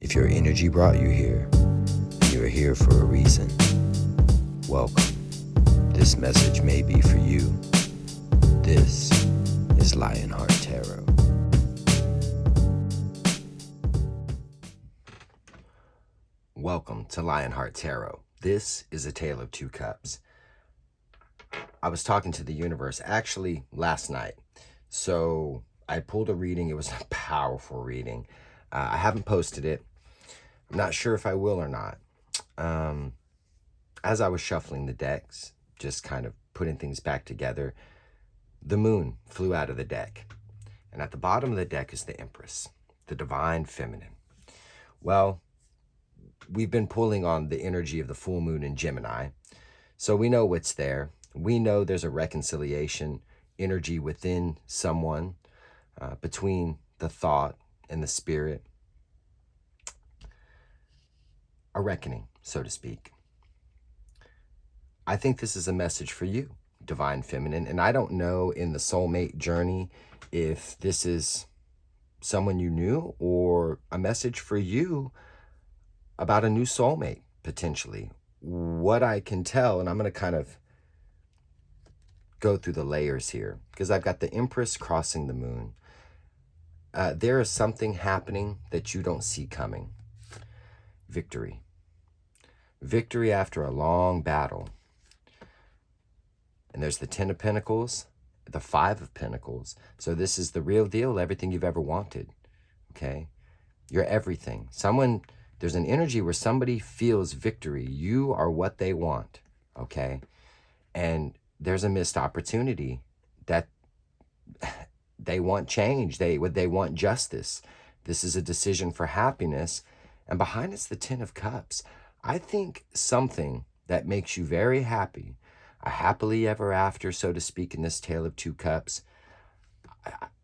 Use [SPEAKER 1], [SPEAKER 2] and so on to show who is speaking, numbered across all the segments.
[SPEAKER 1] If your energy brought you here, you're here for a reason. Welcome. This message may be for you. This is Lionheart Tarot. Welcome to Lionheart Tarot. This is a tale of two cups. I was talking to the universe actually last night. So I pulled a reading. It was a powerful reading. I haven't posted it. I'm not sure if I will or not. As I was shuffling the decks, just kind of putting things back together, the moon flew out of the deck. And at the bottom of the deck is the Empress, the divine feminine. Well, we've been pulling on the energy of the full moon in Gemini. So we know what's there. We know there's a reconciliation energy within someone, between the thought and the spirit. A reckoning, so to speak. I think this is a message for you, divine feminine. And I don't know in the soulmate journey if this is someone you knew or a message for you about a new soulmate, potentially. What I can tell, and I'm going to kind of go through the layers here, because I've got the Empress crossing the moon. There is something happening that you don't see coming. Victory. Victory after a long battle. And there's the 10 of Pentacles, the 5 of Pentacles. So this is the real deal, everything you've ever wanted, okay? You're everything. There's an energy where somebody feels victory. You are what they want, okay? And there's a missed opportunity that they want change. They want justice. This is a decision for happiness. And behind it's the 10 of Cups. I think something that makes you very happy, a happily ever after, so to speak, in this tale of two cups.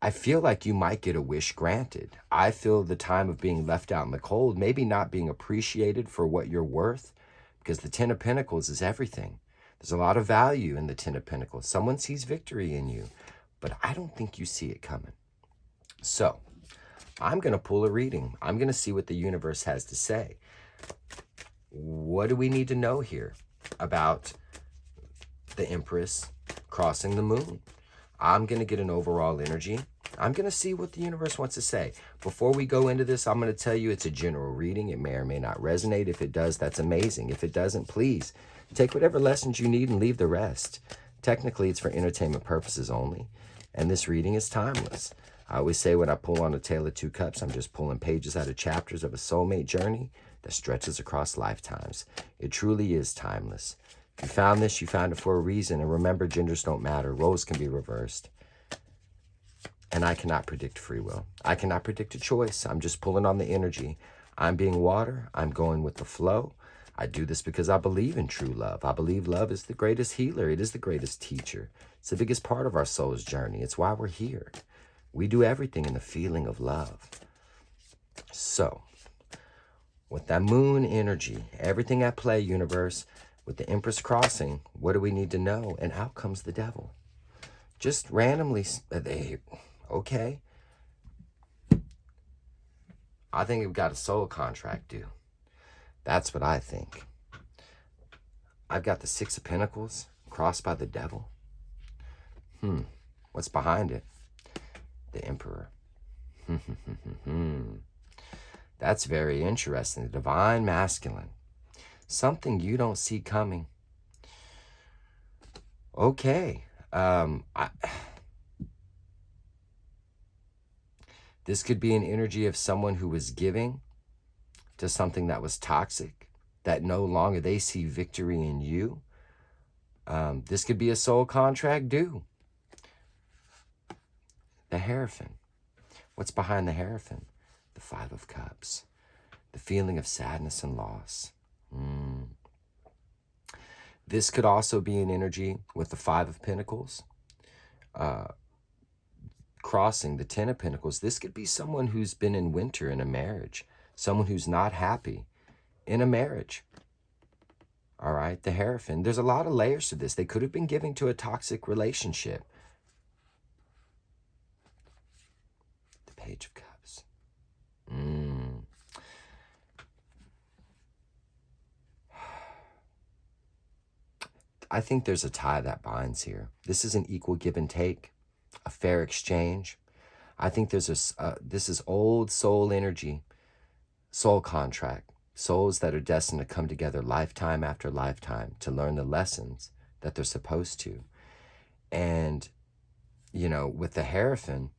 [SPEAKER 1] I feel like you might get a wish granted. I feel the time of being left out in the cold, maybe not being appreciated for what you're worth, because the 10 of Pentacles is everything. There's a lot of value in the 10 of Pentacles. Someone sees victory in you, but I don't think you see it coming. So I'm going to pull a reading. I'm going to see what the universe has to say. What do we need to know here about the Empress crossing the moon? I'm going to get an overall energy. I'm going to see what the universe wants to say. Before we go into this, I'm going to tell you it's a general reading. It may or may not resonate. If it does, that's amazing. If it doesn't, please take whatever lessons you need and leave the rest. Technically, it's for entertainment purposes only, and this reading is timeless. I always say when I pull on a tale of two cups, I'm just pulling pages out of chapters of a soulmate journey that stretches across lifetimes. It truly is timeless. If you found this, you found it for a reason. And remember, genders don't matter. Roles can be reversed. And I cannot predict free will. I cannot predict a choice. I'm just pulling on the energy. I'm being water. I'm going with the flow. I do this because I believe in true love. I believe love is the greatest healer. It is the greatest teacher. It's the biggest part of our soul's journey. It's why we're here. We do everything in the feeling of love. So, with that moon energy, everything at play, universe, with the Empress crossing, what do we need to know? And out comes the devil. Just randomly, okay. I think we've got a soul contract due. That's what I think. I've got the 6 of Pentacles crossed by the devil. What's behind it? The Emperor. That's very interesting. The divine masculine. Something you don't see coming. Okay. This could be an energy of someone who was giving to something that was toxic, that no longer they see victory in you. This could be a soul contract due. The Hierophant. What's behind the Hierophant? The 5 of Cups. The feeling of sadness and loss. This could also be an energy with the 5 of Pentacles crossing the 10 of Pentacles. This could be someone who's been in winter in a marriage, someone who's not happy in a marriage. All right, the Hierophant. There's a lot of layers to this. They could have been giving to a toxic relationship. The Page of Cups. I think there's a tie that binds here. This is an equal give and take, a fair exchange. I think there's this is old soul energy, soul contract, souls that are destined to come together lifetime after lifetime to learn the lessons that they're supposed to. And, you know, with the Hierophant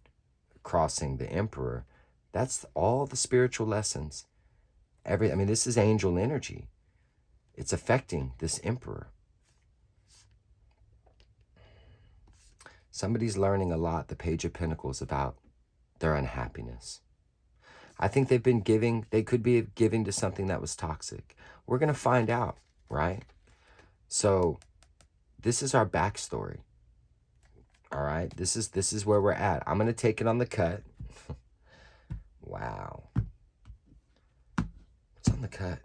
[SPEAKER 1] crossing the Emperor, that's all the spiritual lessons. I mean, this is angel energy. It's affecting this Emperor. Somebody's learning a lot, the Page of Pentacles, about their unhappiness. I think they could be giving to something that was toxic. We're going to find out, right? So this is our backstory. All right, this is where we're at. I'm going to take it on the cut. Wow. What's on the cut?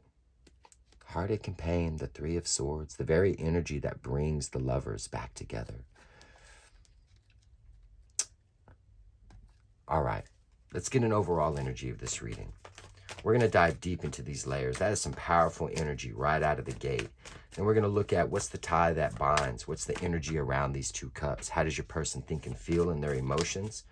[SPEAKER 1] Heartache and pain, the Three of Swords, the very energy that brings the lovers back together. All right, let's get an overall energy of this reading. We're going to dive deep into these layers. That is some powerful energy right out of the gate. And we're going to look at what's the tie that binds. What's the energy around these two cups? How does your person think and feel in their emotions?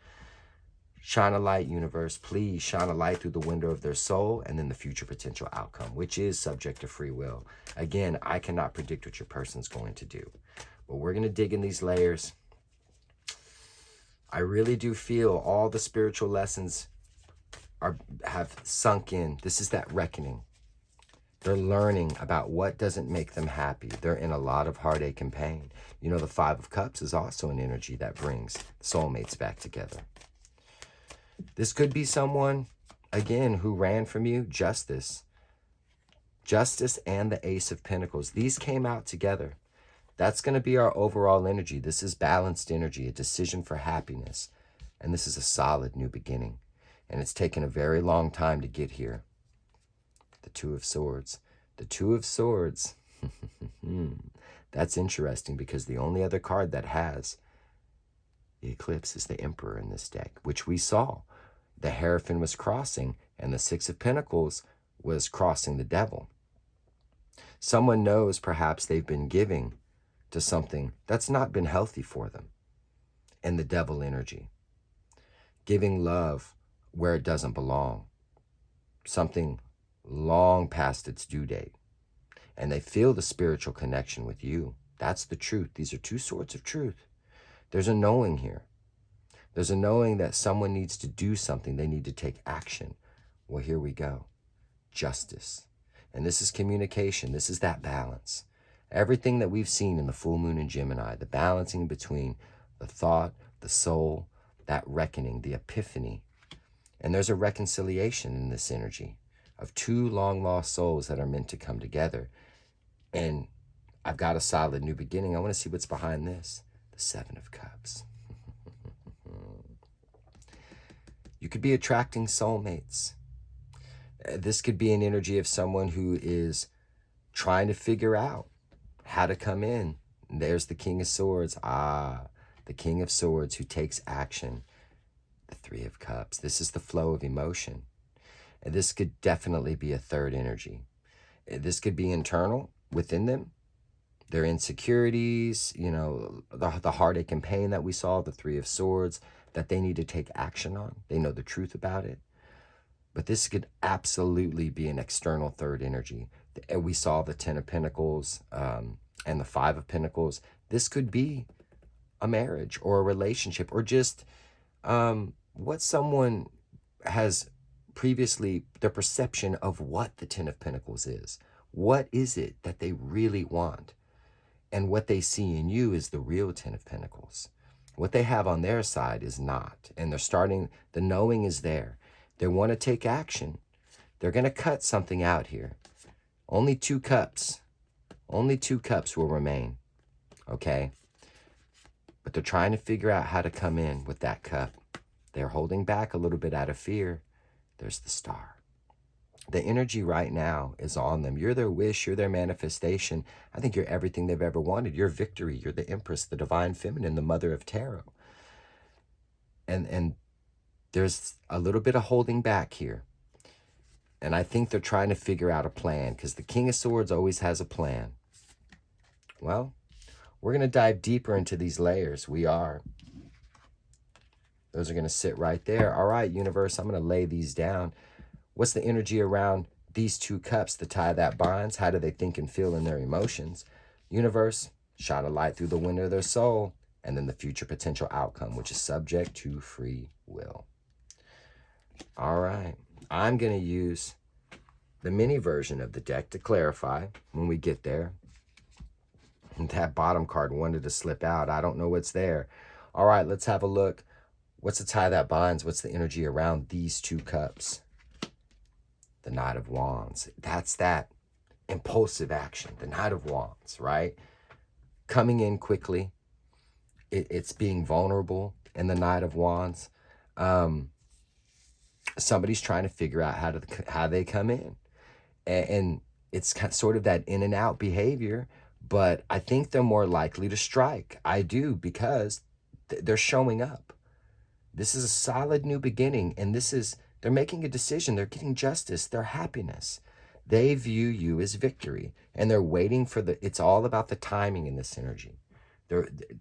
[SPEAKER 1] Shine a light, universe. Please shine a light through the window of their soul and then the future potential outcome, which is subject to free will. Again, I cannot predict what your person's going to do. But we're going to dig in these layers. I really do feel all the spiritual lessons have sunk in. This is that reckoning. They're learning about what doesn't make them happy. They're in a lot of heartache and pain. You know, the Five of Cups is also an energy that brings soulmates back together. This could be someone, again, who ran from you. Justice. Justice and the Ace of Pentacles. These came out together. That's going to be our overall energy. This is balanced energy, a decision for happiness. And this is a solid new beginning. And it's taken a very long time to get here. The Two of Swords. The Two of Swords. That's interesting because the only other card that has the eclipse is the Emperor in this deck, which we saw. The Hierophant was crossing and the Six of Pentacles was crossing the Devil. Someone knows perhaps they've been giving to something that's not been healthy for them. And the Devil energy. Giving love where it doesn't belong. Something long past its due date. And they feel the spiritual connection with you. That's the truth. These are two swords of truth. There's a knowing here. There's a knowing that someone needs to do something. They need to take action. Well, here we go. Justice. And this is communication. This is that balance. Everything that we've seen in the full moon in Gemini, the balancing between the thought, the soul, that reckoning, the epiphany. And there's a reconciliation in this energy of two long lost souls that are meant to come together. And I've got a solid new beginning. I want to see what's behind this. The Seven of Cups. You could be attracting soulmates. This could be an energy of someone who is trying to figure out how to come in. And there's the King of Swords. The King of Swords who takes action. The Three of Cups. This is the flow of emotion. And this could definitely be a third energy. This could be internal within them. Their insecurities, you know, the heartache and pain that we saw, the Three of Swords, that they need to take action on. They know the truth about it. But this could absolutely be an external third energy. We saw the Ten of Pentacles and the Five of Pentacles. This could be a marriage or a relationship or just what someone has previously, the perception of what the Ten of Pentacles is. What is it that they really want? And what they see in you is the real Ten of Pentacles. What they have on their side is not. And they're starting, the knowing is there. They want to take action. They're going to cut something out here. Only 2 cups. Only 2 cups will remain. Okay? But they're trying to figure out how to come in with that cup. They're holding back a little bit out of fear. There's the Star. The energy right now is on them. You're their wish. You're their manifestation. I think you're everything they've ever wanted. You're victory. You're the Empress, the Divine Feminine, the Mother of Tarot. And there's a little bit of holding back here. And I think they're trying to figure out a plan because the King of Swords always has a plan. Well, We're going to dive deeper into these layers. We are. Those are going to sit right there. All right, universe, I'm going to lay these down. What's the energy around these two cups, the tie that binds? How do they think and feel in their emotions? Universe, shine a light through the window of their soul, and then the future potential outcome, which is subject to free will. All right, I'm going to use the mini version of the deck to clarify when we get there. That bottom card wanted to slip out. I don't know what's there. All right, let's have a look. What's the tie that binds? What's the energy around these two cups? The Knight of Wands. That's that impulsive action, the Knight of Wands, right? Coming in quickly. It's being vulnerable in the Knight of Wands. Somebody's trying to figure out how they come in. And it's sort of that in and out behavior, but I think they're more likely to strike. I do, because they're showing up. This is a solid new beginning, and they're making a decision. They're getting justice, their happiness. They view you as victory, and they're waiting for it's all about the timing in this energy.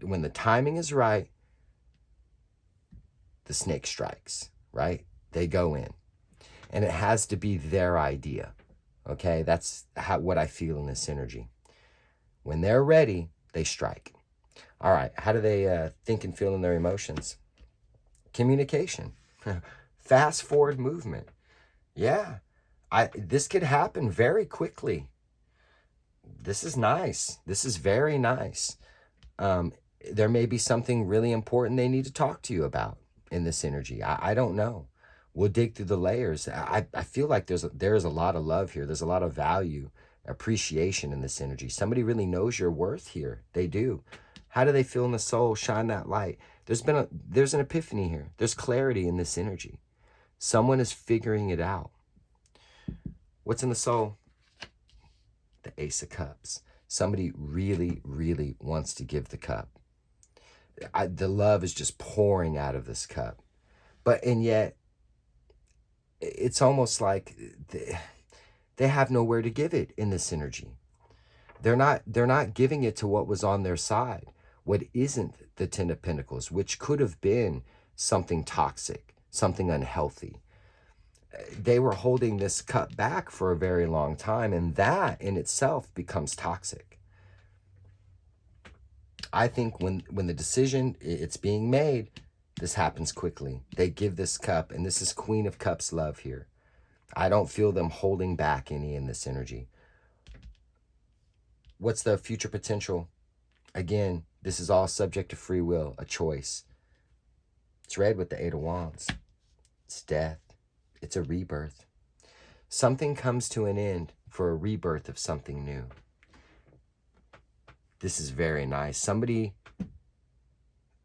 [SPEAKER 1] When the timing is right, the snake strikes, right? They go in, and it has to be their idea. Okay, that's what I feel in this energy. When they're ready, they strike. All right, how do they think and feel in their emotions? Communication, fast forward movement. Yeah, this could happen very quickly. This is nice. This is very nice. There may be something really important they need to talk to you about in this energy. I don't know. We'll dig through the layers. I feel like there is a lot of love here. There's a lot of value, appreciation in this energy. Somebody really knows your worth here. They do. How do they feel in the soul? Shine that light. There's an epiphany here. There's clarity in this energy. Someone is figuring it out. What's in the soul? The Ace of Cups. Somebody really, really wants to give the cup. The love is just pouring out of this cup. And yet, it's almost like they have nowhere to give it in this energy. They're not giving it to what was on their side, what isn't the Ten of Pentacles, which could have been something toxic, something unhealthy. They were holding this cup back for a very long time, and that in itself becomes toxic. I think when the decision it's being made, this happens quickly. They give this cup, and this is Queen of Cups love here. I don't feel them holding back any in this energy. What's the future potential? Again, this is all subject to free will, a choice. It's read with the Eight of Wands. It's death. It's a rebirth. Something comes to an end for a rebirth of something new. This is very nice.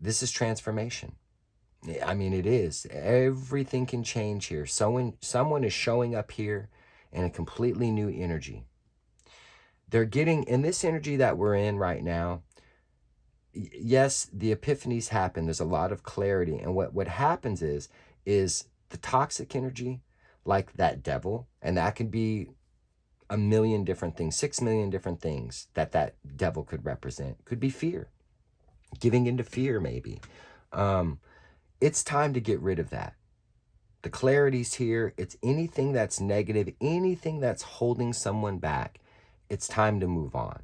[SPEAKER 1] This is transformation. I mean, it is. Everything can change here. Someone is showing up here in a completely new energy. They're getting, in this energy that we're in right now, yes, the epiphanies happen. There's a lot of clarity. And what happens is the toxic energy, like that devil, and that could be a million different things, 6 million different things that devil could represent. Could be fear, giving into fear maybe. It's time to get rid of that. The clarity's here. It's anything that's negative, anything that's holding someone back. It's time to move on.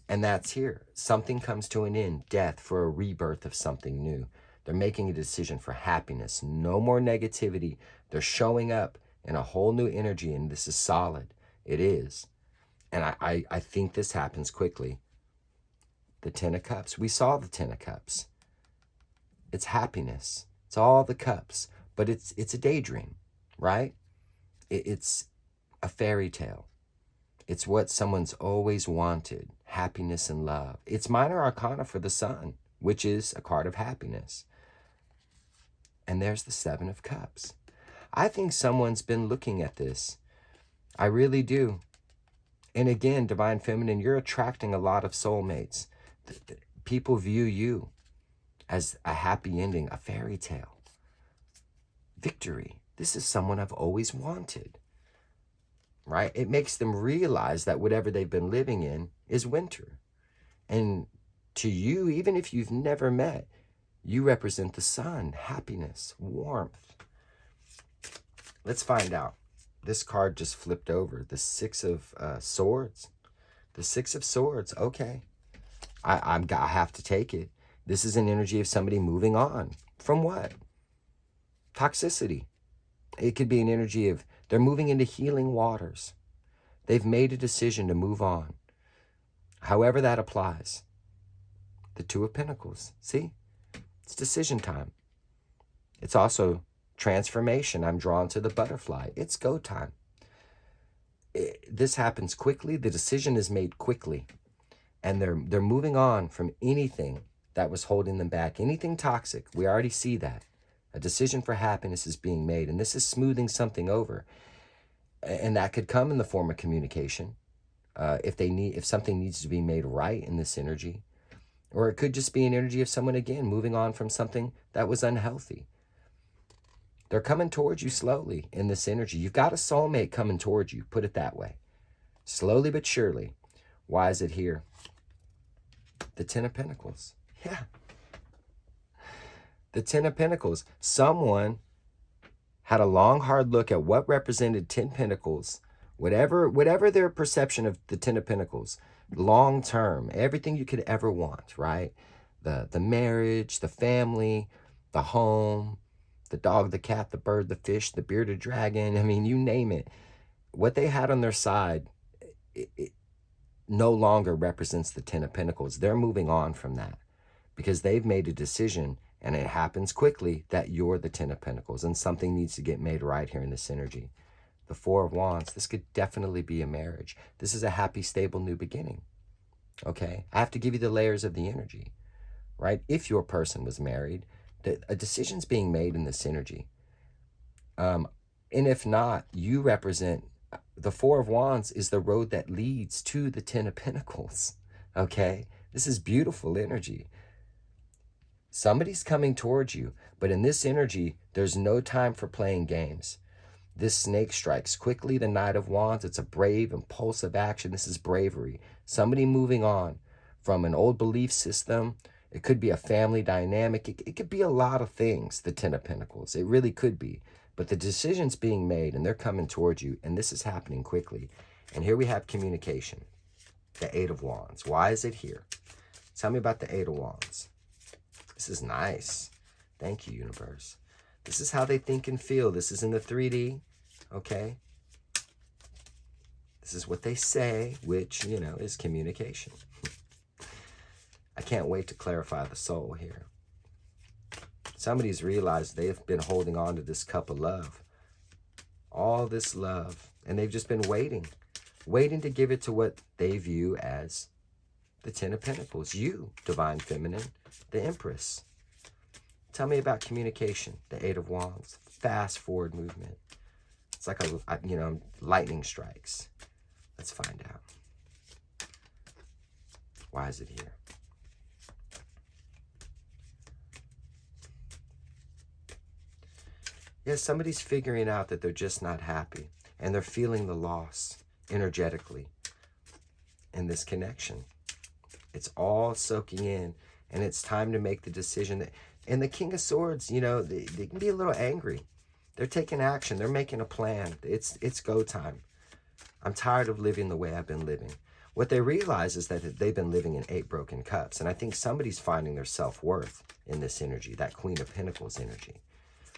[SPEAKER 1] And that's here. Something comes to an end, death for a rebirth of something new. They're making a decision for happiness. No more negativity. They're showing up in a whole new energy, and this is solid. It is. And I think this happens quickly. The Ten of Cups. We saw the Ten of Cups. It's happiness. It's all the cups. But it's a daydream, right? It's a fairy tale. It's what someone's always wanted, happiness and love. It's minor arcana for the Sun, which is a card of happiness. And there's the Seven of Cups. I think someone's been looking at this. I really do. And again, Divine Feminine, you're attracting a lot of soulmates. People view you as a happy ending, a fairy tale. Victory. This is someone I've always wanted. Right? It makes them realize that whatever they've been living in is winter. And To you, even if you've never met, you represent the sun, happiness, warmth. Let's find out. This card just flipped over. The Six of Swords. The Six of Swords. Okay. I have to take it. This is an energy of somebody moving on. From what? Toxicity. It could be an energy of they're moving into healing waters. They've made a decision to move on. However that applies. The Two of Pentacles. See? It's decision time. It's also transformation. I'm drawn to the butterfly. It's go time. This happens quickly. The decision is made quickly. And they're moving on from anything that was holding them back. Anything toxic. We already see that. A decision for happiness is being made. And this is smoothing something over. And that could come in the form of communication. If something needs to be made right in this energy. Or it could just be an energy of someone, again, moving on from something that was unhealthy. They're coming towards you slowly in this energy. You've got a soulmate coming towards you, put it that way. Slowly but surely. Why is it here? The Ten of Pentacles. Yeah. The Ten of Pentacles. Someone had a long, hard look at what represented 10 Pentacles. Whatever their perception of the Ten of Pentacles. Long term, everything you could ever want, right? The marriage, the family, the home, the dog, the cat, the bird, the fish, the bearded dragon. I mean, you name it. What they had on their side, it no longer represents the Ten of Pentacles. They're moving on from that because they've made a decision, and it happens quickly, that you're the Ten of Pentacles, and something needs to get made right here in this energy. The Four of Wands, this could definitely be a marriage. This is a happy, stable new beginning. Okay? I have to give you the layers of the energy, right? If your person was married, a decision's being made in this energy. And if not, you represent, the Four of Wands is the road that leads to the Ten of Pentacles. Okay? This is beautiful energy. Somebody's coming towards you, but in this energy, there's no time for playing games. This snake strikes quickly, the Knight of Wands. It's a brave, impulsive action. This is bravery. Somebody moving on from an old belief system. It could be a family dynamic. It could be a lot of things, the Ten of Pentacles. It really could be. But the decision's being made, and they're coming towards you, and this is happening quickly. And here we have communication. The Eight of Wands. Why is it here? Tell me about the Eight of Wands. This is nice. Thank you, universe. This is how they think and feel. This is in the 3D. Okay? This is what they say, which, is communication. I can't wait to clarify the soul here. Somebody's realized they've been holding on to this cup of love. All this love. And they've just been waiting to give it to what they view as the Ten of Pentacles. You, Divine Feminine, the Empress. Tell me about communication, the Eight of Wands. Fast forward movement. It's like lightning strikes. Let's find out. Why is it here? Yes, somebody's figuring out that they're just not happy, and they're feeling the loss energetically in this connection. It's all soaking in, and it's time to make the decision. And the King of Swords, they can be a little angry. They're taking action. They're making a plan. It's go time. I'm tired of living the way I've been living. What they realize is that they've been living in 8 broken cups. And I think somebody's finding their self-worth in this energy, that Queen of Pentacles energy,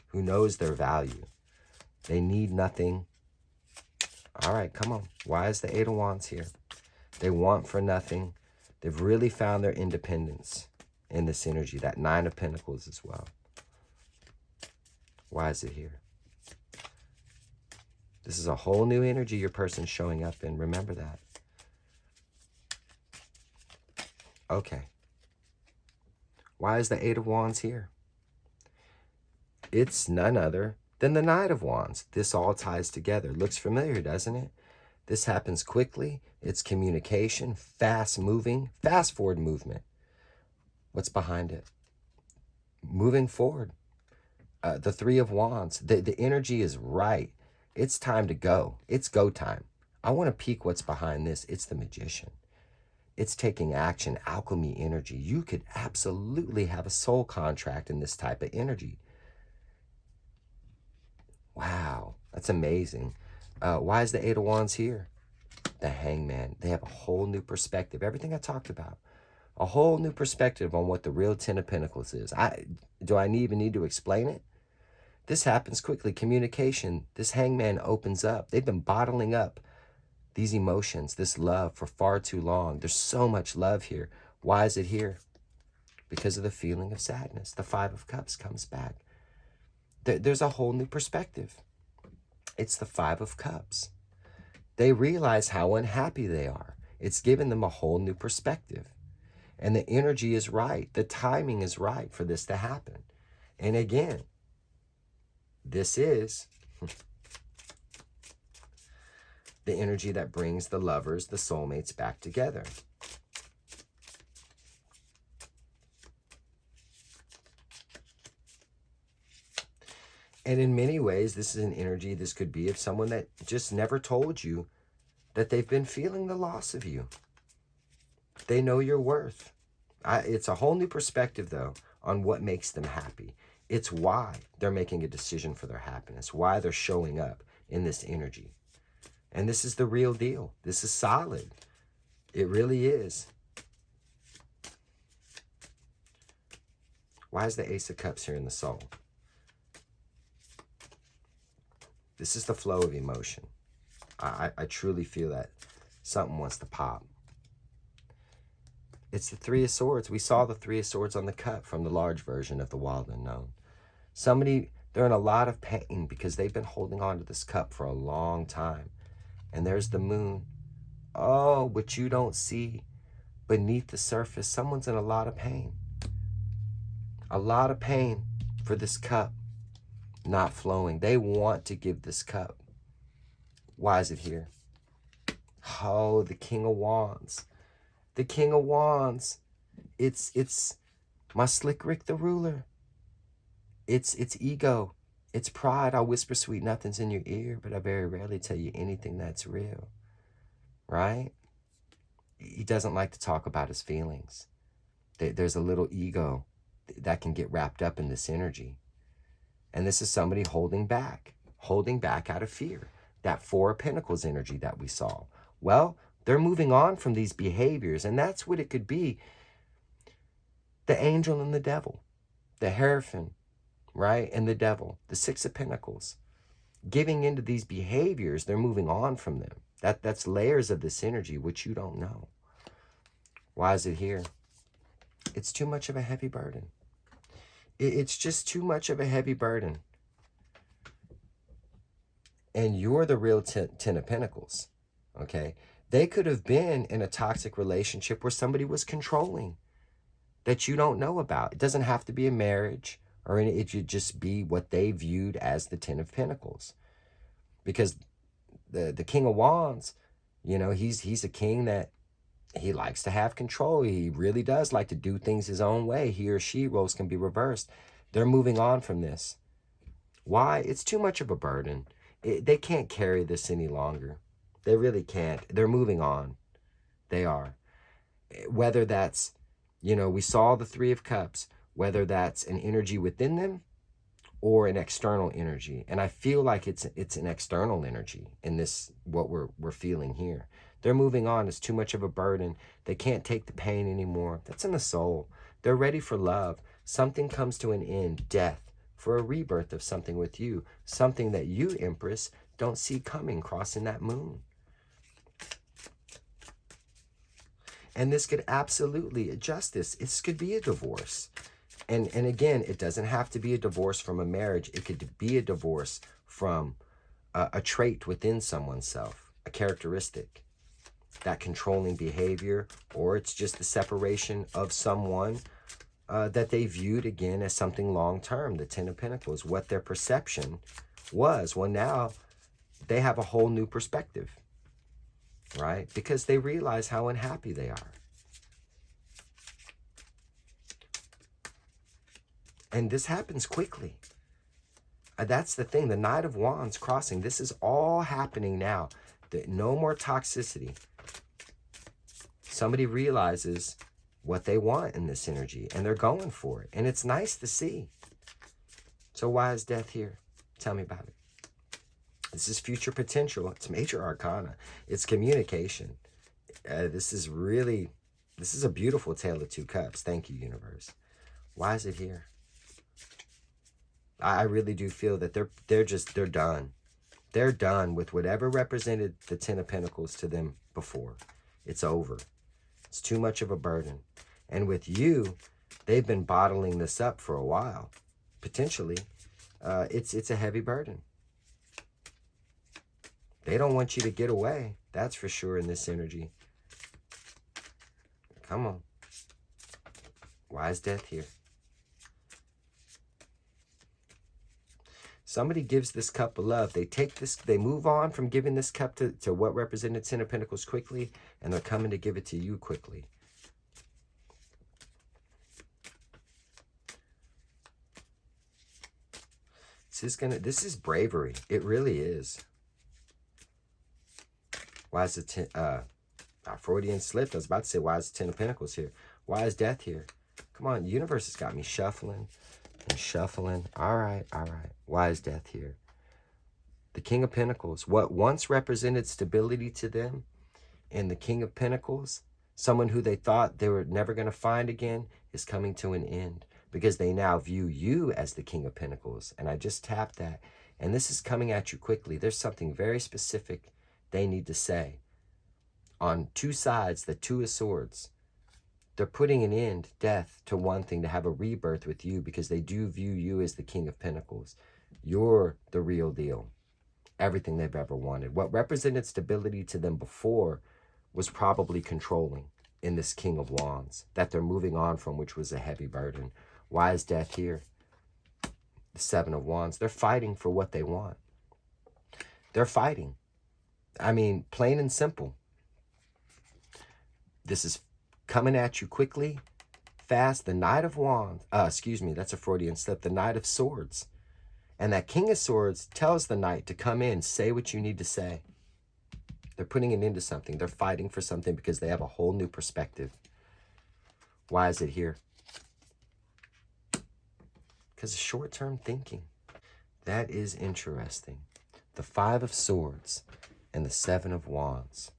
[SPEAKER 1] who knows their value. They need nothing. All right, come on. Why is the Eight of Wands here? They want for nothing. They've really found their independence in this energy, that Nine of Pentacles as well. Why is it here? This is a whole new energy your person's showing up in. Remember that. Okay. Why is the Eight of Wands here? It's none other than the Knight of Wands. This all ties together. Looks familiar, doesn't it? This happens quickly. It's communication, fast moving, fast forward movement. What's behind it? Moving forward. The Three of Wands. The energy is right. It's time to go. It's go time. I want to peek what's behind this. It's the Magician. It's taking action, alchemy energy. You could absolutely have a soul contract in this type of energy. Wow, that's amazing. Why is the Eight of Wands here? The Hangman. They have a whole new perspective. Everything I talked about. A whole new perspective on what the real Ten of Pentacles is. Do I even need to explain it? This happens quickly. Communication. This Hangman opens up. They've been bottling up these emotions, this love for far too long. There's so much love here. Why is it here? Because of the feeling of sadness. The Five of Cups comes back. There's a whole new perspective. It's the Five of Cups. They realize how unhappy they are. It's given them a whole new perspective. And the energy is right. The timing is right for this to happen. And again, this is the energy that brings the lovers, the soulmates back together. And in many ways, this is an energy, this could be of someone that just never told you that they've been feeling the loss of you. They know your worth. It's a whole new perspective, though, on what makes them happy. It's why they're making a decision for their happiness, why they're showing up in this energy. And this is the real deal. This is solid. It really is. Why is the Ace of Cups here in the soul? This is the flow of emotion. I truly feel that something wants to pop. It's the Three of Swords. We saw the Three of Swords on the cup from the large version of the Wild Unknown. They're in a lot of pain because they've been holding on to this cup for a long time. And there's the moon. Oh, but you don't see beneath the surface, someone's in a lot of pain. A lot of pain for this cup not flowing. They want to give this cup. Why is it here? Oh, the King of Wands. The King of Wands. It's my Slick Rick the ruler. It's ego. It's pride. I'll whisper sweet nothings in your ear, but I very rarely tell you anything that's real. Right? He doesn't like to talk about his feelings. There's a little ego that can get wrapped up in this energy. And this is somebody holding back out of fear. That Four of Pentacles energy that we saw. Well, they're moving on from these behaviors, and that's what it could be. The angel and the devil, the Hierophant, right? And the devil, the Six of Pentacles. Giving into these behaviors, they're moving on from them. That's layers of this energy, which you don't know. Why is it here? It's too much of a heavy burden. It's just too much of a heavy burden. And you're the real Ten of Pentacles, okay? They could have been in a toxic relationship where somebody was controlling that you don't know about. It doesn't have to be a marriage, or it should just be what they viewed as the Ten of Pentacles. Because the King of Wands, you know, he's a king that he likes to have control. He really does like to do things his own way. He or she roles can be reversed. They're moving on from this. Why? It's too much of a burden. They can't carry this any longer. They really can't. They're moving on. They are. Whether that's, you know, we saw the Three of Cups, whether that's an energy within them or an external energy. And I feel like it's an external energy in this, what we're feeling here. They're moving on. It's too much of a burden. They can't take the pain anymore. That's in the soul. They're ready for love. Something comes to an end, death, for a rebirth of something with you. Something that you, Empress, don't see coming, crossing that moon. And this could absolutely adjust this. This could be a divorce. And again, it doesn't have to be a divorce from a marriage. It could be a divorce from a trait within someone's self, a characteristic, that controlling behavior, or it's just the separation of someone that they viewed, again, as something long-term, the Ten of Pentacles, what their perception was. Well, now they have a whole new perspective, right? Because they realize how unhappy they are. And this happens quickly. That's the thing. The Knight of Wands crossing. This is all happening now. No more toxicity. somebody realizes what they want in this energy, and they're going for it. And it's nice to see. So why is death here? Tell me about it. This is future potential. It's major arcana. It's communication. This is a beautiful tale of two cups. Thank you, universe. Why is it here? I really do feel that they're done. They're done with whatever represented the Ten of Pentacles to them before. It's over. It's too much of a burden. And with you, they've been bottling this up for a while. Potentially, it's a heavy burden. They don't want you to get away. That's for sure in this energy. Come on. Why is death here? Somebody gives this cup of love. They take this, they move on from giving this cup to what represented Ten of Pentacles quickly, and they're coming to give it to you quickly. This is bravery. It really is. Why is the Freudian slipped? I was about to say, why is the Ten of Pentacles here? Why is death here? Come on, the universe has got me shuffling and shuffling. All right, all right. Why is death here? The King of Pentacles, what once represented stability to them, and the King of Pentacles, someone who they thought they were never going to find again, is coming to an end because they now view you as the King of Pentacles. And I just tapped that. And this is coming at you quickly. There's something very specific they need to say. On two sides, the Two of Swords, they're putting an end, death, to one thing, to have a rebirth with you because they do view you as the King of Pentacles. You're the real deal. Everything they've ever wanted. What represented stability to them before was probably controlling in this King of Wands that they're moving on from, which was a heavy burden. Why is death here? The Seven of Wands. They're fighting for what they want. They're fighting. I mean, plain and simple. This is coming at you quickly, fast. The Knight of Wands, that's a Freudian slip. The Knight of Swords. And that King of Swords tells the Knight to come in, say what you need to say. They're putting an end to something. They're fighting for something because they have a whole new perspective. Why is it here? Because of short-term thinking. That is interesting. The Five of Swords and the Seven of Wands.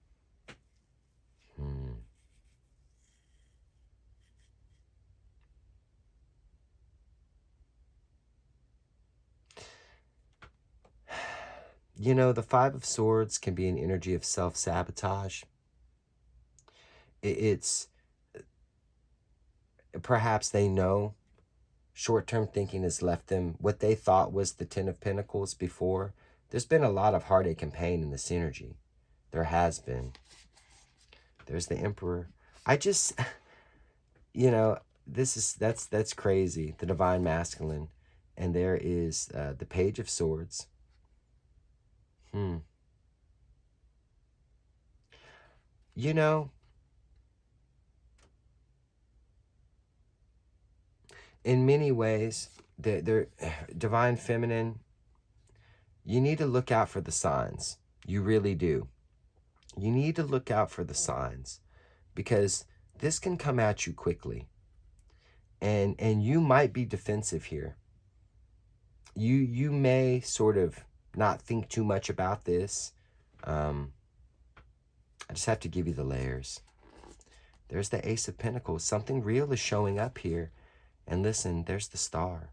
[SPEAKER 1] You know, the Five of Swords can be an energy of self-sabotage. It's perhaps they know short-term thinking has left them what they thought was the Ten of Pentacles before. There's been a lot of heartache and pain in this energy. There has been. There's the Emperor. I just, you know, that's crazy. The Divine Masculine. And there is the Page of Swords. You know, in many ways, the Divine Feminine, you need to look out for the signs. You really do. You need to look out for the signs because this can come at you quickly. And you might be defensive here. You may sort of not think too much about this. I just have to give you the layers. There's the Ace of Pentacles. Something real is showing up here. And listen, there's the Star.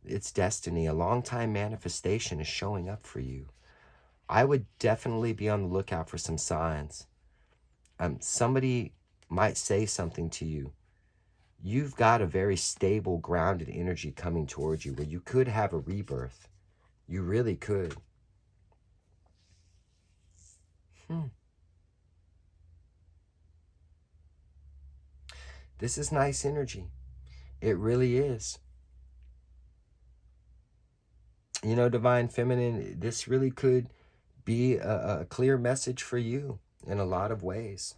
[SPEAKER 1] It's destiny. A long-time manifestation is showing up for you. I would definitely be on the lookout for some signs. Somebody might say something to you. You've got a very stable, grounded energy coming towards you where you could have a rebirth. You really could. This is nice energy. It really is. You know, Divine Feminine, this really could be a clear message for you in a lot of ways.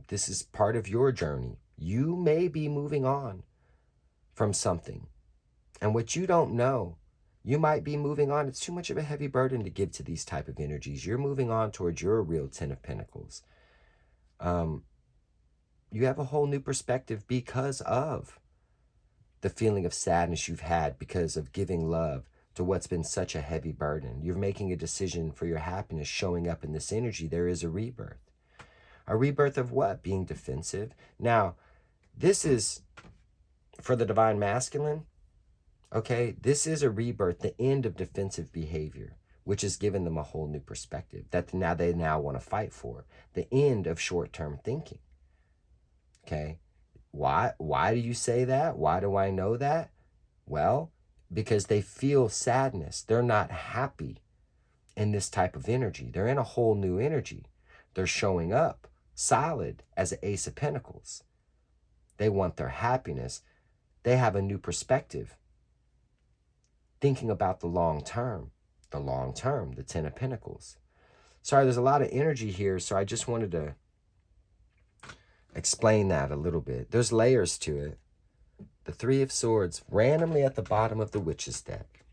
[SPEAKER 1] This is part of your journey. You may be moving on from something. And what you don't know, you might be moving on. It's too much of a heavy burden to give to these type of energies. You're moving on towards your real Ten of Pentacles. You have a whole new perspective because of the feeling of sadness you've had because of giving love to what's been such a heavy burden. You're making a decision for your happiness showing up in this energy. There is a rebirth. A rebirth of what? Being defensive. Now, this is for the divine masculine. Okay, this is a rebirth, the end of defensive behavior, which has given them a whole new perspective that now they want to fight for. The end of short-term thinking. Okay, why do you say that? Why do I know that? Well, because they feel sadness. They're not happy in this type of energy. They're in a whole new energy. They're showing up solid as an Ace of Pentacles. They want their happiness. They have a new perspective. Thinking about the long term, the Ten of Pentacles. Sorry, there's a lot of energy here, so I just wanted to explain that a little bit. There's layers to it. The Three of Swords, randomly at the bottom of the Witches deck.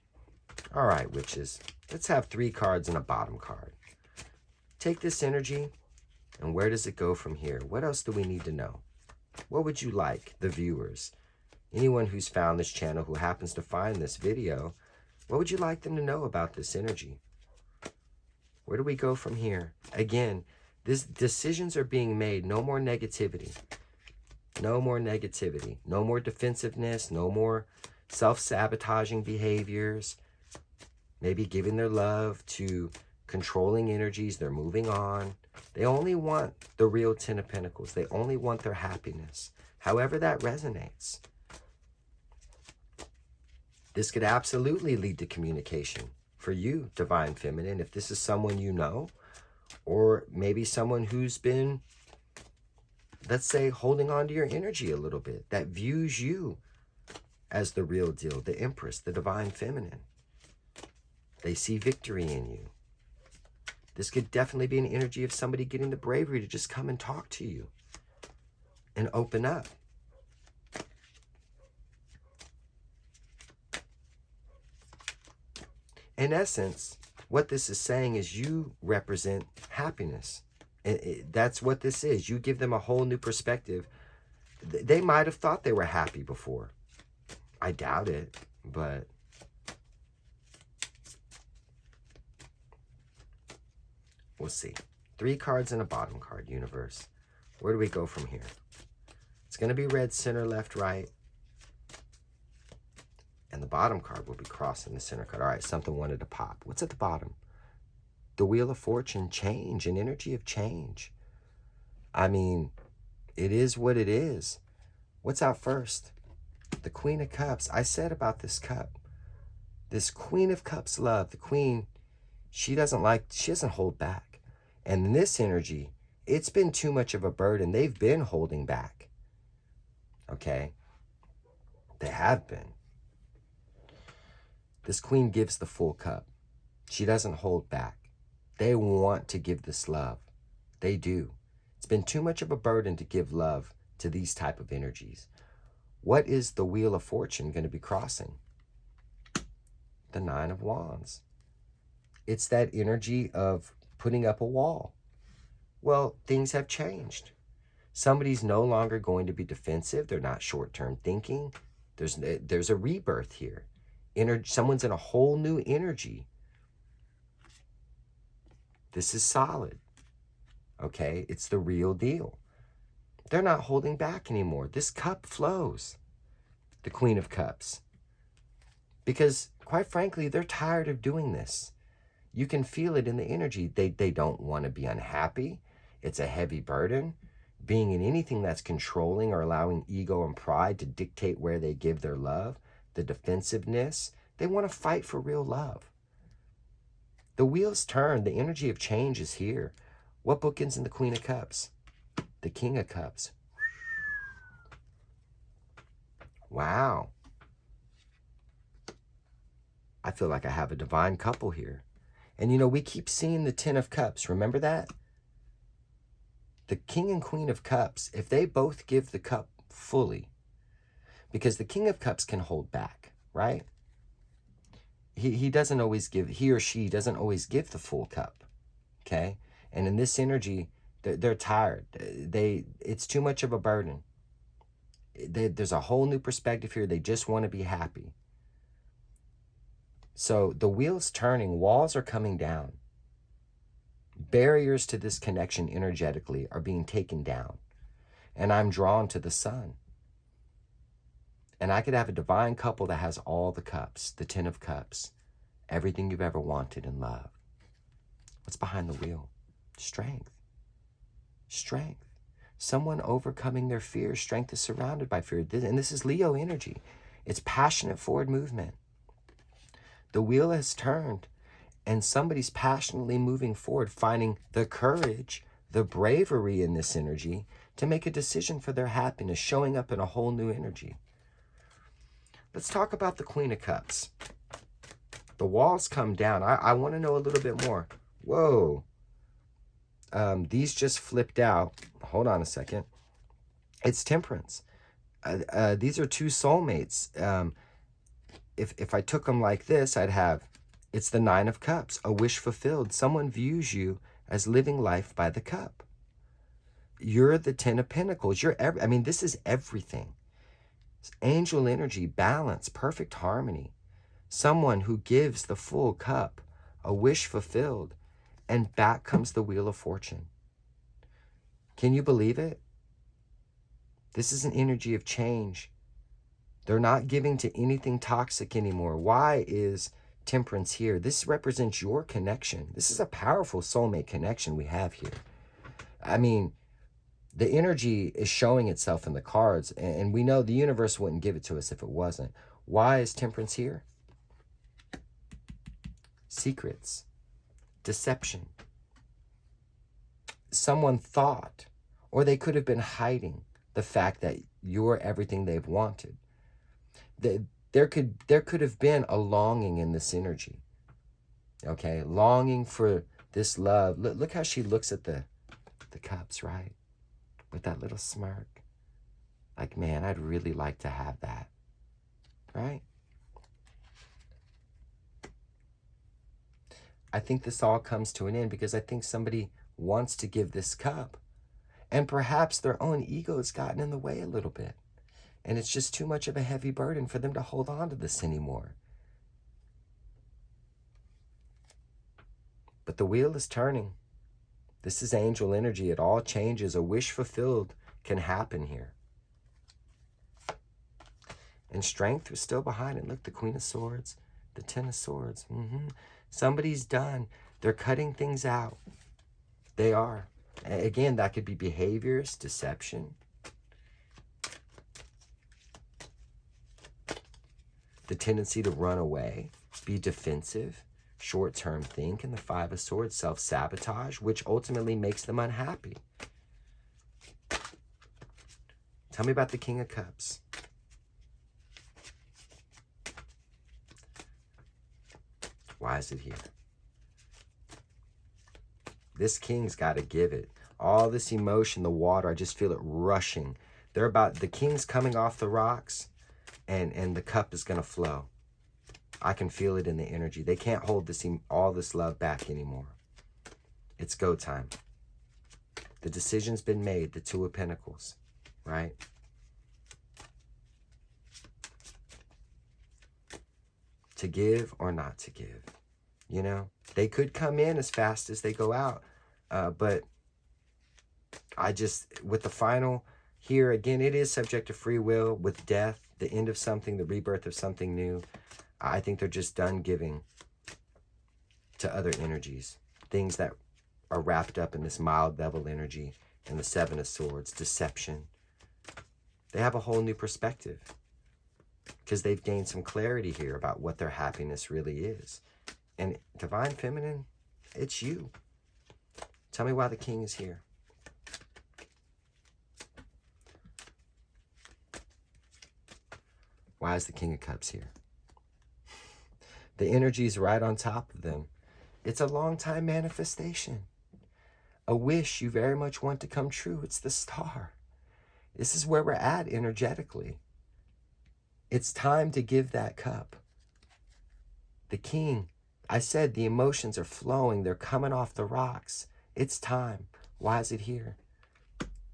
[SPEAKER 1] All right, Witches, let's have 3 cards and a bottom card. Take this energy, and where does it go from here? What else do we need to know? What would you like, the viewers? Anyone who's found this channel who happens to find this video, what would you like them to know about this energy? Where do we go from here? Again, these decisions are being made. No more negativity. No more negativity. No more defensiveness. No more self-sabotaging behaviors. Maybe giving their love to controlling energies. They're moving on. They only want the real Ten of Pentacles. They only want their happiness. However that resonates. This could absolutely lead to communication for you, Divine Feminine, if this is someone you know, or maybe someone who's been, let's say, holding on to your energy a little bit, that views you as the real deal, the Empress, the Divine Feminine. They see victory in you. This could definitely be an energy of somebody getting the bravery to just come and talk to you and open up. In essence, what this is saying is you represent happiness. That's what this is. You give them a whole new perspective. They might have thought they were happy before. I doubt it, but we'll see. 3 cards and a bottom card, universe. Where do we go from here? It's going to be red, center, left, right. And the bottom card will be crossing the center card. All right, something wanted to pop. What's at the bottom? The Wheel of Fortune, change, an energy of change. I mean, it is what it is. What's out first? The Queen of Cups. I said about this cup. This Queen of Cups love. The Queen, she doesn't hold back. And in this energy, it's been too much of a burden. They've been holding back. Okay? They have been. This Queen gives the full cup. She doesn't hold back. They want to give this love. They do. It's been too much of a burden to give love to these type of energies. What is the Wheel of Fortune going to be crossing? The Nine of Wands. It's that energy of putting up a wall. Well, things have changed. Somebody's no longer going to be defensive. They're not short-term thinking. There's a rebirth here. Someone's in a whole new energy. This is solid. Okay? It's the real deal. They're not holding back anymore. This cup flows. The Queen of Cups. Because, quite frankly, they're tired of doing this. You can feel it in the energy. They don't want to be unhappy. It's a heavy burden. Being in anything that's controlling or allowing ego and pride to dictate where they give their love. The defensiveness. They want to fight for real love. The wheels turn. The energy of change is here. What bookends in the Queen of Cups? The King of Cups. Wow. I feel like I have a divine couple here. And you know, we keep seeing the Ten of Cups. Remember that? The King and Queen of Cups, if they both give the cup fully, because the King of Cups can hold back, right? He doesn't always give, he or she doesn't always give the full cup, okay? And in this energy, They're tired. It's too much of a burden. There's a whole new perspective here. They just want to be happy. So the wheel's turning, walls are coming down. Barriers to this connection energetically are being taken down. And I'm drawn to the sun. And I could have a divine couple that has all the cups, the 10 of cups, everything you've ever wanted in love. What's behind the wheel? Strength. Strength. Someone overcoming their fear. Strength is surrounded by fear. And this is Leo energy. It's passionate forward movement. The wheel has turned and somebody's passionately moving forward, finding the courage, the bravery in this energy to make a decision for their happiness, showing up in a whole new energy. Let's talk about the Queen of Cups. The walls come down. I want to know a little bit more. Whoa. These just flipped out. Hold on a second. It's Temperance. These are two soulmates. If I took them like this, I'd have, it's the 9 of Cups, a wish fulfilled. Someone views you as living life by the cup. You're the 10 of Pentacles. This is everything. It's angel energy, balance, perfect harmony. Someone who gives the full cup, a wish fulfilled, and back comes the Wheel of Fortune. Can you believe it? This is an energy of change. They're not giving to anything toxic anymore. Why is Temperance here? This represents your connection. This is a powerful soulmate connection we have here. I mean, the energy is showing itself in the cards, and we know the universe wouldn't give it to us if it wasn't. Why is Temperance here? Secrets, deception. Someone thought, or they could have been hiding the fact that you're everything they've wanted. There could have been a longing in this energy. Okay, longing for this love. Look how she looks at the cups, right? With that little smirk. Like, man, I'd really like to have that. Right? I think this all comes to an end because I think somebody wants to give this cup. And perhaps their own ego has gotten in the way a little bit. And it's just too much of a heavy burden for them to hold on to this anymore. But the wheel is turning. This is angel energy. It all changes. A wish fulfilled can happen here. And strength was still behind it. Look, the Queen of Swords, the 10 of Swords. Somebody's done. They're cutting things out. They are. Again, that could be behaviors, deception. The tendency to run away, be defensive, short-term think, and the 5 of Swords, self-sabotage, which ultimately makes them unhappy. Tell me about the King of Cups. Why is it here? This king's got to give it. All this emotion, the water, I just feel it rushing. The king's coming off the rocks, and the cup is going to flow. I can feel it in the energy. They can't hold all this love back anymore. It's go time. The decision's been made, the 2 of Pentacles, right? To give or not to give. You know, they could come in as fast as they go out. But with the final here, again, it is subject to free will with death, the end of something, the rebirth of something new. I think they're just done giving to other energies, things that are wrapped up in this mild devil energy and the 7 of Swords, deception. They have a whole new perspective because they've gained some clarity here about what their happiness really is. And Divine Feminine, it's you. Tell me why the king is here. Why is the King of Cups here? The energy is right on top of them. It's a long time manifestation. A wish you very much want to come true. It's the Star. This is where we're at energetically. It's time to give that cup. The king, I said the emotions are flowing. They're coming off the rocks. It's time. Why is it here?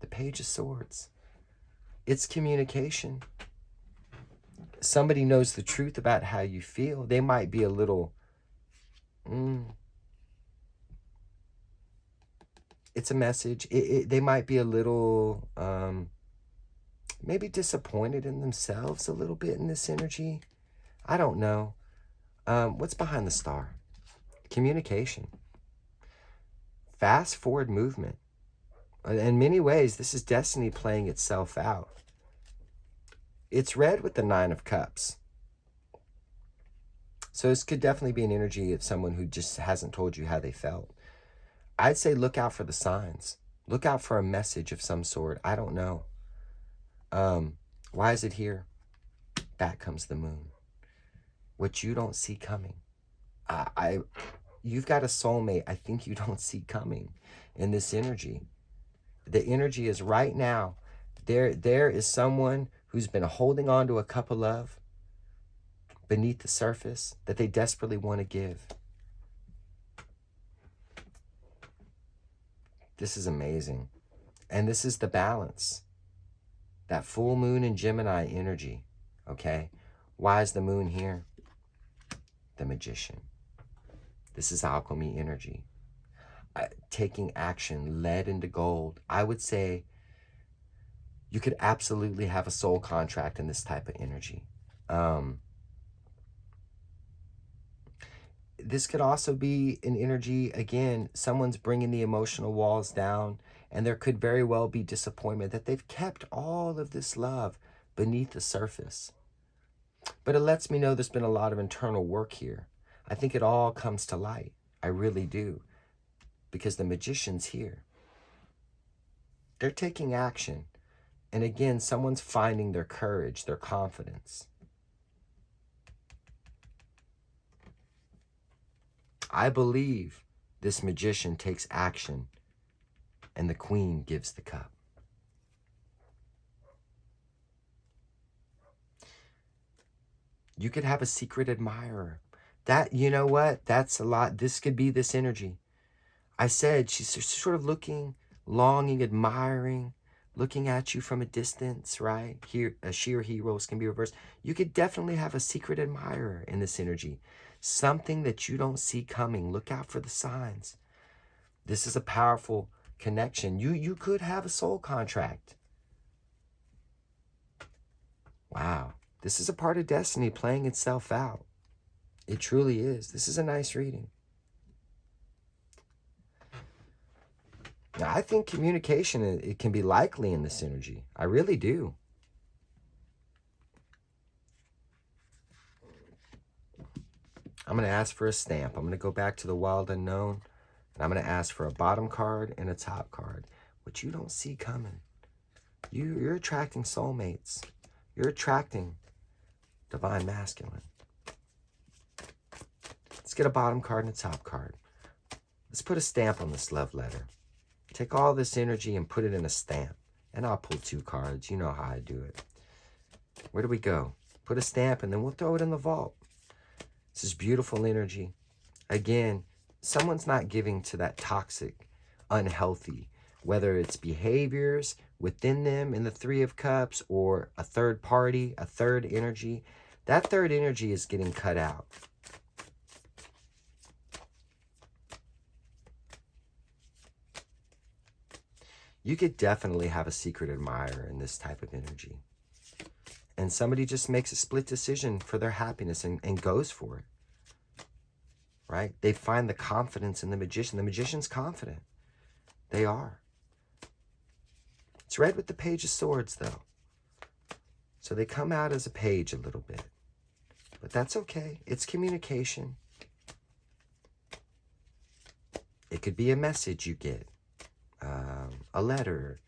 [SPEAKER 1] The Page of Swords. It's communication. Somebody knows the truth about how you feel. They might be a little, it's a message. They might be a little, maybe disappointed in themselves a little bit in this energy. I don't know. What's behind the star? Communication. Fast forward movement. In many ways, this is destiny playing itself out. It's read with the Nine of Cups. So this could definitely be an energy of someone who just hasn't told you how they felt. I'd say look out for the signs. Look out for a message of some sort. I don't know. Why is it here? Back comes the moon. What you don't see coming. You've got a soulmate I think you don't see coming in this energy. The energy is right now. There is someone who's been holding on to a cup of love beneath the surface that they desperately want to give. This is amazing. And this is the balance. That full moon in Gemini energy, okay? Why is the moon here? The Magician. This is alchemy energy. Taking action, lead into gold. I would say you could absolutely have a soul contract in this type of energy. This could also be an energy, again, someone's bringing the emotional walls down, and there could very well be disappointment that they've kept all of this love beneath the surface. But it lets me know there's been a lot of internal work here. I think it all comes to light. I really do. Because the Magician's here. They're taking action. And again, someone's finding their courage, their confidence. I believe this Magician takes action and the Queen gives the cup. You could have a secret admirer. That, you know what? That's a lot. This could be this energy. I said she's sort of looking, longing, admiring, looking at you from a distance, right? Here, she or he roles can be reversed. You could definitely have a secret admirer in this energy. Something that you don't see coming. Look out for the signs. This is a powerful connection. You could have a soul contract. Wow. This is a part of destiny playing itself out. It truly is. This is a nice reading. Now, I think communication, it can be likely in this energy. I really do. I'm going to ask for a stamp. I'm going to go back to the wild unknown, and I'm going to ask for a bottom card and a top card. What you don't see coming. You're attracting soulmates. You're attracting divine masculine. Let's get a bottom card and a top card. Let's put a stamp on this love letter. Take all this energy and put it in a stamp. And I'll pull 2 cards. You know how I do it. Where do we go? Put a stamp and then we'll throw it in the vault. This is beautiful energy. Again, someone's not giving to that toxic, unhealthy, whether it's behaviors within them in the 3 of Cups or a third party, a third energy. That third energy is getting cut out. You could definitely have a secret admirer in this type of energy. And somebody just makes a split decision for their happiness and goes for it. Right? They find the confidence in the Magician. The Magician's confident. They are. It's read with the Page of Swords, though. So they come out as a page a little bit. But that's okay. It's communication. It could be a message you get. A letter.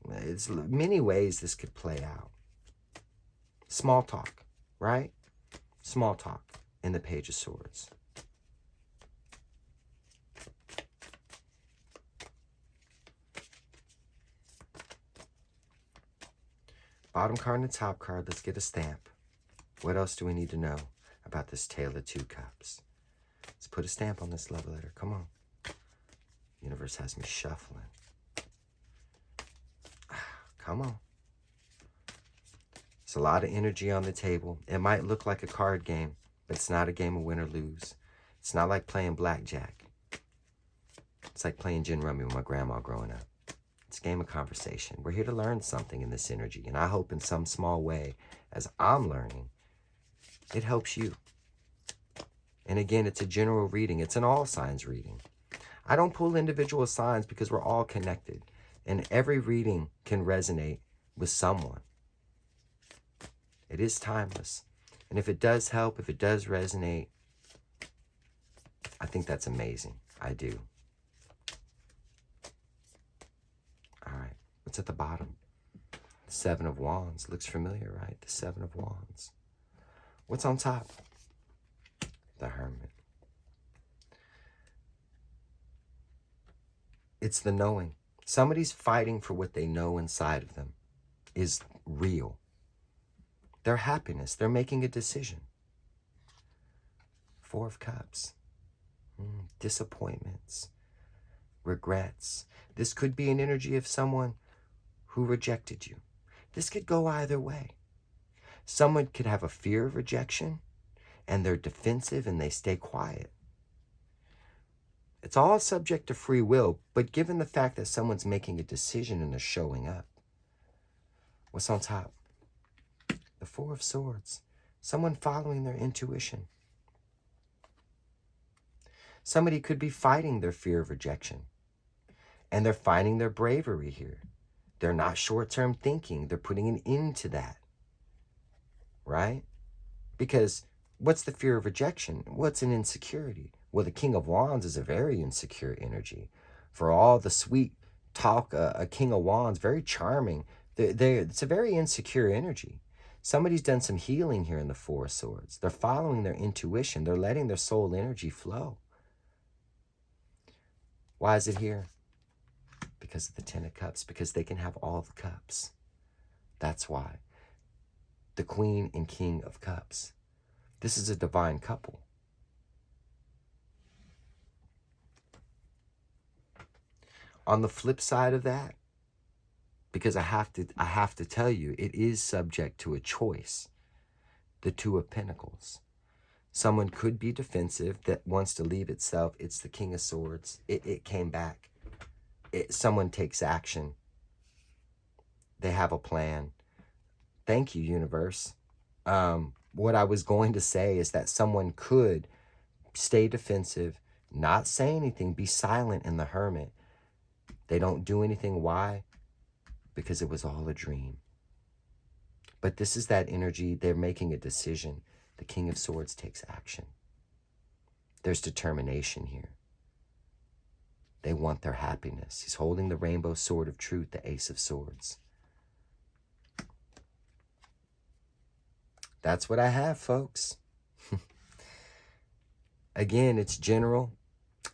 [SPEAKER 1] It's many ways this could play out. Small talk, right? Small talk in the Page of Swords. Bottom card and the top card. Let's get a stamp. What else do we need to know about this Tale of 2 Cups? Let's put a stamp on this love letter. Come on. Universe. universe has me shuffling. Come on. There's a lot of energy on the table. It might look like a card game, but it's not a game of win or lose. It's not like playing blackjack. It's like playing gin rummy with my grandma growing up. It's a game of conversation. We're here to learn something in this energy, and I hope in some small way, as I'm learning, it helps you. And again, it's a general reading. It's an all signs reading. I don't pull individual signs because we're all connected, and every reading can resonate with someone. It is timeless. And if it does help, if it does resonate, I think that's amazing. I do. All right. What's at the bottom? The Seven of Wands. Looks familiar, right? The Seven of Wands. What's on top? The Hermit. It's the knowing. Somebody's fighting for what they know inside of them is real. Their happiness. They're making a decision. Four of Cups. Disappointments. Regrets. This could be an energy of someone who rejected you. This could go either way. Someone could have a fear of rejection and they're defensive and they stay quiet. It's all subject to free will, but given the fact that someone's making a decision and they're showing up, what's on top? The Four of Swords. Someone following their intuition. Somebody could be fighting their fear of rejection. And they're finding their bravery here. They're not short-term thinking. They're putting an end to that. Right? Because what's the fear of rejection? What's an insecurity? Well, the King of Wands is a very insecure energy. For all the sweet talk, a King of Wands, very charming. It's a very insecure energy. Somebody's done some healing here in the Four of Swords. They're following their intuition. They're letting their soul energy flow. Why is it here? Because of the Ten of Cups. Because they can have all the cups. That's why. The Queen and King of Cups. This is a divine couple. On the flip side of that, because I have to tell you, it is subject to a choice. The Two of Pentacles. Someone could be defensive that wants to leave itself. It's the King of Swords. It came back. Someone takes action. They have a plan. Thank you, universe. What I was going to say is that someone could stay defensive, not say anything, be silent in the Hermit. They don't do anything. Why? Because it was all a dream. But this is that energy. They're making a decision. The King of Swords takes action. There's determination here. They want their happiness. He's holding the rainbow sword of truth, the Ace of Swords. That's what I have, folks. Again, it's general.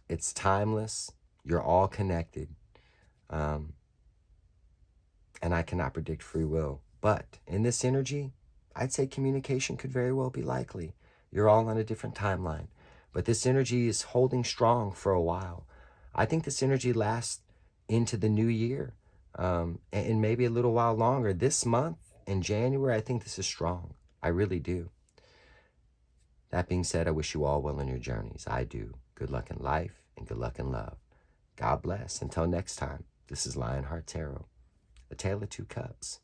[SPEAKER 1] It's timeless. You're all connected. And I cannot predict free will. But in this energy, I'd say communication could very well be likely. You're all on a different timeline. But this energy is holding strong for a while. I think this energy lasts into the new year. And maybe a little while longer. This month, in January, I think this is strong. I really do. That being said, I wish you all well in your journeys. I do. Good luck in life and good luck in love. God bless. Until next time, this is Lionheart Tarot, a tale of two cups.